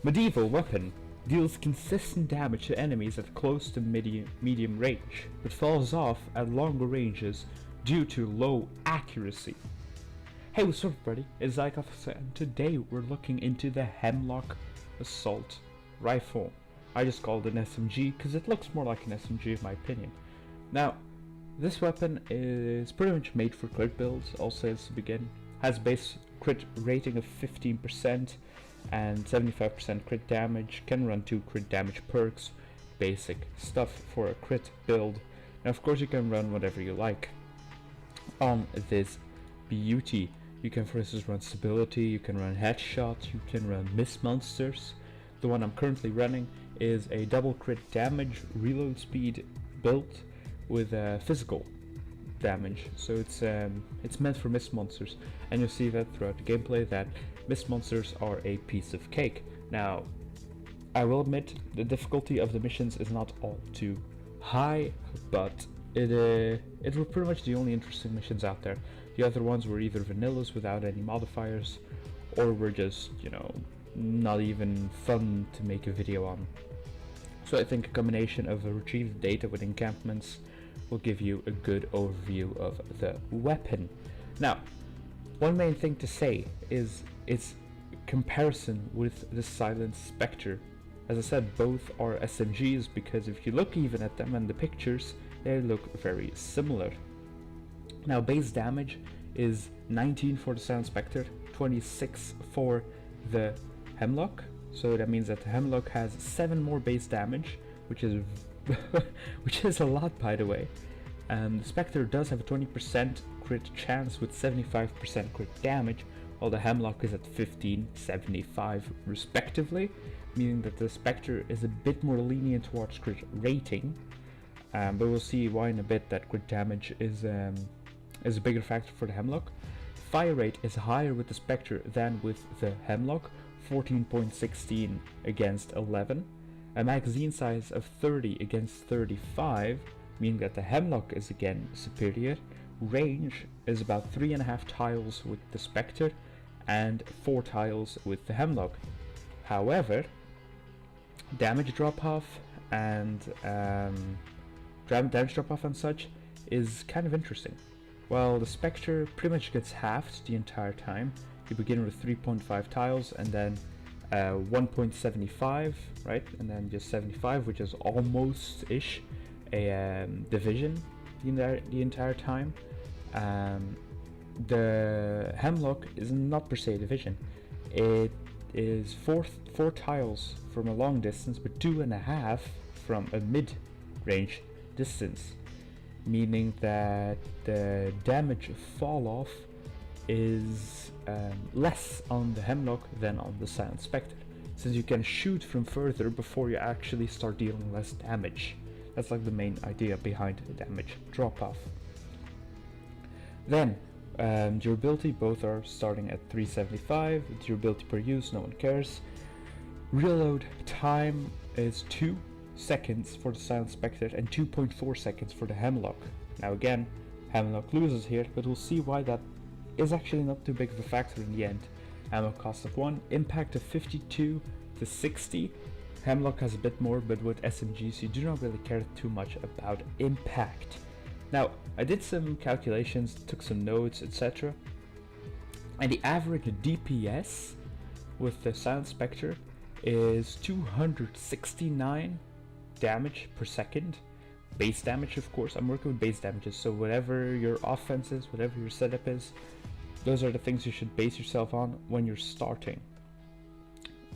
Medieval weapon deals consistent damage to enemies at close to medium range, but falls off at longer ranges due to low accuracy. Hey, what's up everybody, it's Keflexx, and today we're looking into the Hemlock Assault Rifle. I just called it an SMG because it looks more like an SMG in my opinion. Now, this weapon is pretty much made for crit builds, all sales to begin. Has base crit rating of 15% and 75% crit damage, can run 2 crit damage perks, basic stuff for a crit build. And of course you can run whatever you like on this beauty. You can for instance run stability, you can run headshot, you can run miss monsters. The one I'm currently running is a double crit damage reload speed build with physical damage, so it's meant for miss monsters, and you'll see that throughout the gameplay that miss monsters are a piece of cake. Now, I will admit the difficulty of the missions is not all too high, but it were pretty much the only interesting missions out there. The other ones were either vanillas without any modifiers, or were just, you know, not even fun to make a video on. So I think a combination of retrieved data with encampments will give you a good overview of the weapon. Now, one main thing to say is its comparison with the Silent Spectre. As I said, both are SMGs because if you look even at them and the pictures, they look very similar. Now, base damage is 19 for the Silent Spectre, 26 for the Hemlock. So that means that the Hemlock has 7 more base damage, which is which is a lot, by the way. The Spectre does have a 20% crit chance with 75% crit damage, while the Hemlock is at 15, 75 respectively, meaning that the Spectre is a bit more lenient towards crit rating, but we'll see why in a bit that crit damage is a bigger factor for the Hemlock. Fire rate is higher with the Spectre than with the Hemlock, 14.16 against 11. A magazine size of 30 against 35, meaning that the Hemlock is again superior. Range is about 3.5 tiles with the Spectre and 4 tiles with the Hemlock. However, damage drop off and such is kind of interesting. While the Spectre pretty much gets halved the entire time. You begin with 3.5 tiles and then 1.75, right, and then just 75, which is almost-ish a division the entire time. The Hemlock is not per se a division. It is 4 tiles from a long distance, but 2.5 from a mid-range distance, meaning that the damage fall-off is less on the Hemlock than on the Silent Spectre, since you can shoot from further before you actually start dealing less damage. That's like the main idea behind the damage drop-off. Then, durability, both are starting at 375, durability per use, no one cares. Reload time is 2 seconds for the Silent Spectre and 2.4 seconds for the Hemlock. Now again, Hemlock loses here, but we'll see why that is actually not too big of a factor in the end. Ammo cost of 1, impact of 52 to 60. Hemlock has a bit more, but with SMGs you do not really care too much about impact. Now, I did some calculations, took some notes, etc. And the average DPS with the Silent Spectre is 269 damage per second. Base damage, of course, I'm working with base damages, so whatever your offense is, whatever your setup is, those are the things you should base yourself on when you're starting.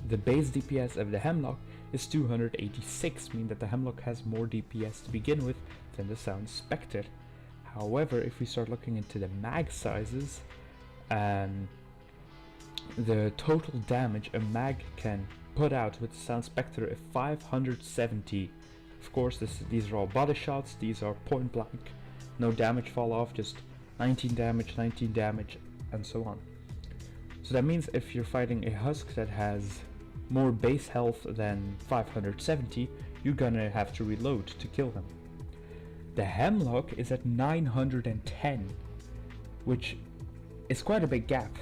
The base DPS of the Hemlock is 286, meaning that the Hemlock has more DPS to begin with than the Silent Spectre. However, if we start looking into the mag sizes, the total damage a mag can put out with the Silent Spectre is 570. Of course, these are all body shots, these are point blank, no damage fall off, just 19 damage, and so on. So that means if you're fighting a Husk that has more base health than 570, you're gonna have to reload to kill them. The Hemlock is at 910, which is quite a big gap.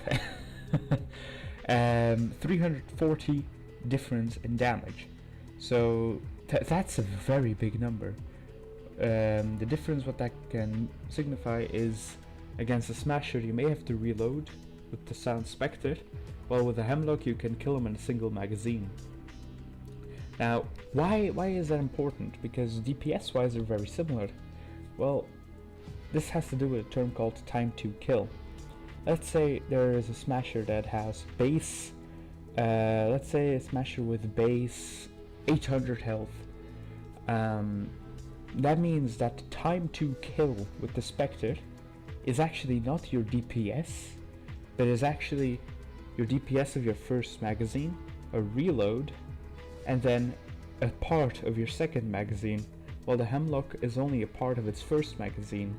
340 difference in damage. So that's a very big number. The difference what that can signify is against a smasher you may have to reload with the Sound Spectre, while with a Hemlock you can kill him in a single magazine. Now, why is that important? Because DPS wise they're very similar. Well, this has to do with a term called time to kill. Let's say there is a smasher that has base, let's say a smasher with base 800 health. That means that the time to kill with the Spectre is actually not your DPS, but is actually your DPS of your first magazine, a reload, and then a part of your second magazine, while the Hemlock is only a part of its first magazine,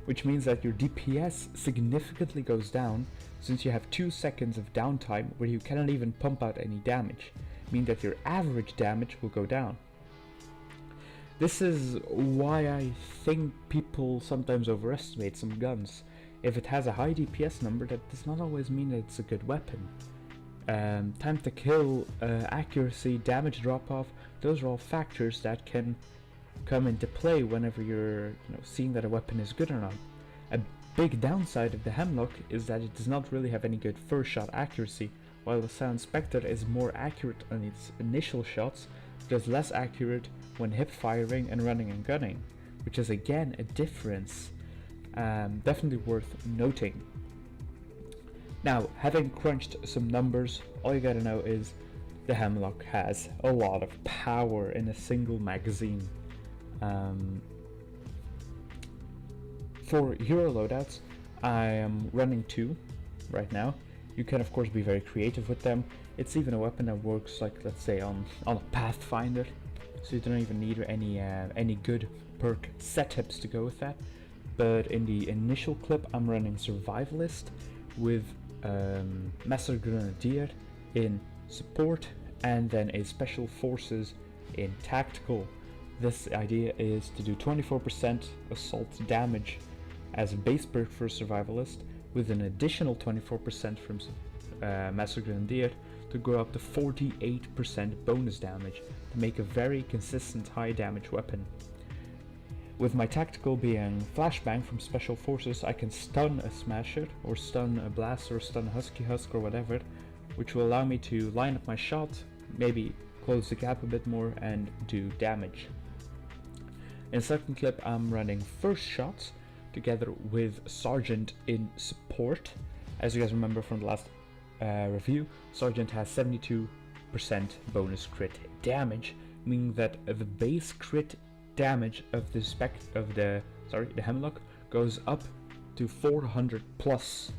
which means that your DPS significantly goes down since you have 2 seconds of downtime where you cannot even pump out any damage, meaning that your average damage will go down. This is why I think people sometimes overestimate some guns. If it has a high DPS number, that does not always mean that it's a good weapon. Time to kill, accuracy, damage drop off, those are all factors that can come into play whenever you're seeing that a weapon is good or not. A big downside of the Hemlock is that it does not really have any good first shot accuracy, while the Sound Spectre is more accurate on its initial shots, but is less accurate when hip firing and running and gunning, which is again a difference. Definitely worth noting. Now, having crunched some numbers, all you gotta know is the Hemlock has a lot of power in a single magazine. For hero loadouts, I am running 2 right now. You can of course be very creative with them. It's even a weapon that works, like, let's say on a Pathfinder, so you don't even need any good perk setups to go with that. But in the initial clip I'm running Survivalist with Master Grenadier in support and then a Special Forces in tactical. This idea is to do 24% assault damage as a base perk for Survivalist, with an additional 24% from Master Grenadier to go up to 48% bonus damage to make a very consistent high damage weapon. With my tactical being Flashbang from Special Forces, I can stun a Smasher, or stun a Blaster, or stun a Husky Husk, or whatever, which will allow me to line up my shot, maybe close the gap a bit more, and do damage. In the second clip I'm running First Shots together with Sergeant in support. As you guys remember from the last review, Sergeant has 72% bonus crit damage, meaning that the base crit damage of the Hemlock goes up to 400 plus.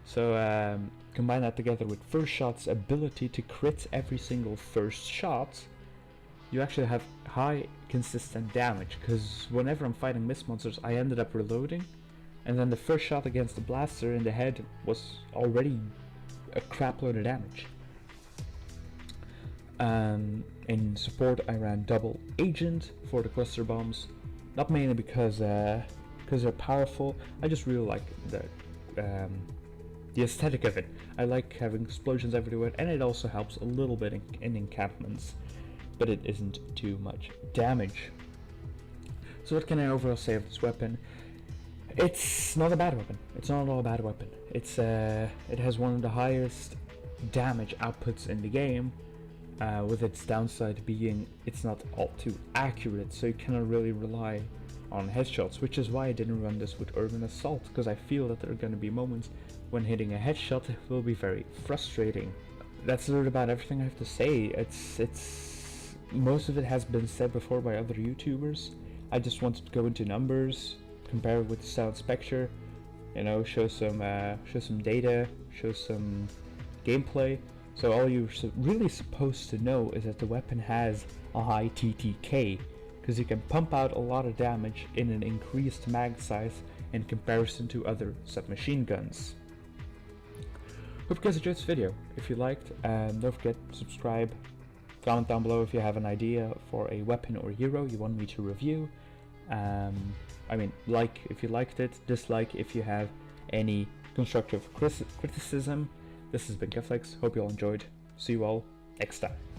So combine that together with First Shot's ability to crit every single first shot, you actually have high consistent damage, because whenever I'm fighting mist monsters I ended up reloading, and then the first shot against the Blaster in the head was already a crap load of damage. In support I ran Double Agent for the cluster bombs, not mainly because they're powerful. I just really like the aesthetic of it. I like having explosions everywhere, and it also helps a little bit in encampments, but it isn't too much damage. So what can I overall say of this weapon? It's not a bad weapon. It's not at all a bad weapon. It's it has one of the highest damage outputs in the game, with its downside being it's not all too accurate, so you cannot really rely on headshots, which is why I didn't run this with Urban Assault, because I feel that there are going to be moments when hitting a headshot will be very frustrating. That's a little about everything I have to say. It's most of it has been said before by other YouTubers. I just wanted to go into numbers, compare it with the Sound Spectre, show some data, show some gameplay. So all you're really supposed to know is that the weapon has a high TTK, because you can pump out a lot of damage in an increased mag size in comparison to other submachine guns. Hope you guys enjoyed this video. If you liked, don't forget to subscribe. Comment down below if you have an idea for a weapon or hero you want me to review. Like if you liked it, dislike if you have any constructive criticism. This has been Keflexx. Hope you all enjoyed. See you all next time.